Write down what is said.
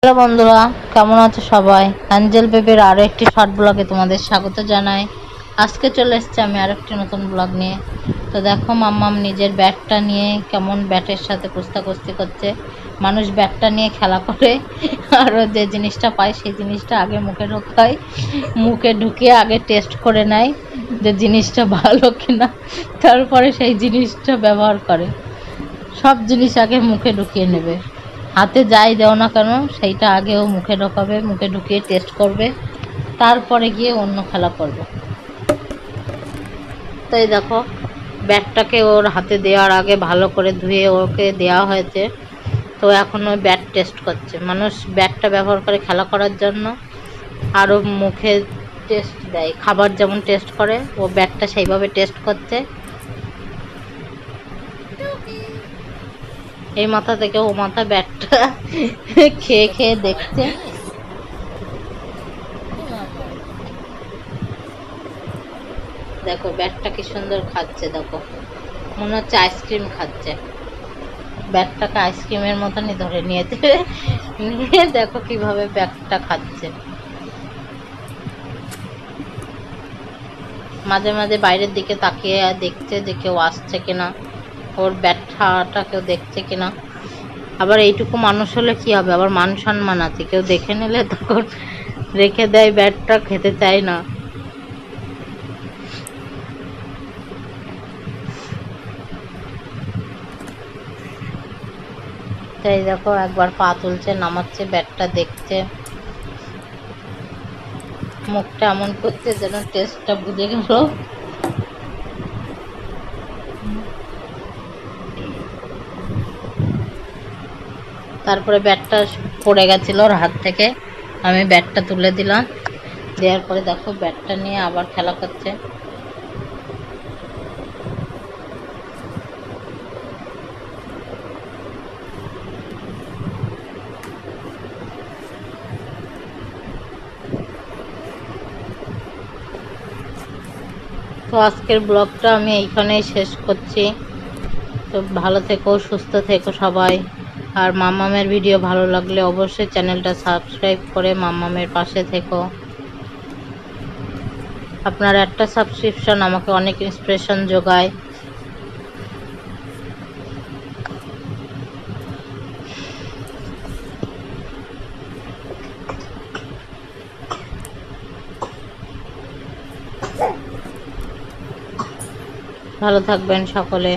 Hello বন্ধুরা, কেমন আছো সবাই? অ্যাঞ্জেল বেবির আরও একটি শর্ট ব্লগে তোমাদের স্বাগত জানাই। আজকে চলে এসেছি আমি আর একটি নতুন ব্লগ নিয়ে। তো দেখো, মাম্মাম নিজের ব্যাটটা নিয়ে কেমন ব্যাটের সাথে কুস্তাকুস্তি করছে। মানুষ ব্যাটটা নিয়ে খেলা করে, আরও যে জিনিসটা পায় সেই জিনিসটা আগে মুখে ঢোকায়, মুখে ঢুকিয়ে আগে টেস্ট করে নেয় যে জিনিসটা ভালো কিনা, তারপরে সেই জিনিসটা ব্যবহার করে। সব জিনিস আগে মুখে ঢুকিয়ে নেবে, হাতে যাই দেও না কেন সেইটা আগেও মুখে ঢোকাবে, মুখে ঢুকিয়ে টেস্ট করবে, তারপরে গিয়ে অন্য খেলা করবে। তাই দেখো, ব্যাটটাকে ওর হাতে দেওয়ার আগে ভালো করে ধুয়ে ওকে দেওয়া হয়েছে। তো এখন ওই ব্যাট টেস্ট করছে। মানুষ ব্যাটটা ব্যবহার করে খেলা করার জন্য, আরও মুখে টেস্ট দেয়, খাবার যেমন টেস্ট করে ও ব্যাটটা সেইভাবে টেস্ট করছে। এই মাথা থেকে ও মাথা ব্যাটটা খেয়ে খেয়ে দেখছে। দেখো ব্যাটটা কি সুন্দর খাচ্ছে, দেখো মনে হচ্ছে আইসক্রিম খাচ্ছে। ব্যাটটাকে আইসক্রিমের মতনই ধরে নিয়েছে, নিয়ে দেখো কিভাবে ব্যাটটা খাচ্ছে। মাঝে মাঝে বাইরের দিকে তাকিয়ে দেখছে যে কেউ আসছে কিনা, ওর ব্যাটটা কেউ দেখছে কিনা। আবার এইটুকু মানুষ হলে কি হবে, আবার মান সম্মান আছে, কেউ দেখে নিলে তখন রেখে দেয়, ব্যাটটা খেতে চায় না। তাই দেখো একবার পা তুলছে, নামাচ্ছে, ব্যাটটা দেখছে, মুখটা এমন করছে যেন টেস্টটা বুঝে গেল। তারপরে ব্যাটটা পড়ে গেছিল ওর হাত থেকে, আমি ব্যাটটা তুলে দিলাম, দেওয়ার পরে দেখো ব্যাটটা নিয়ে আবার খেলা করছে। তো আজকের ব্লগটা আমি এইখানেই শেষ করছি। তো ভালো থেকো, সুস্থ থেকো সবাই। আর মাম্মামের ভিডিও ভালো লাগলে অবশ্যই চ্যানেলটা সাবস্ক্রাইব করে মাম্মামের পাশে থেকো। আপনার একটা সাবস্ক্রিপশন আমাকে অনেক ইন্সপিরেশন যোগায়। ভালো থাকবেন সকলে।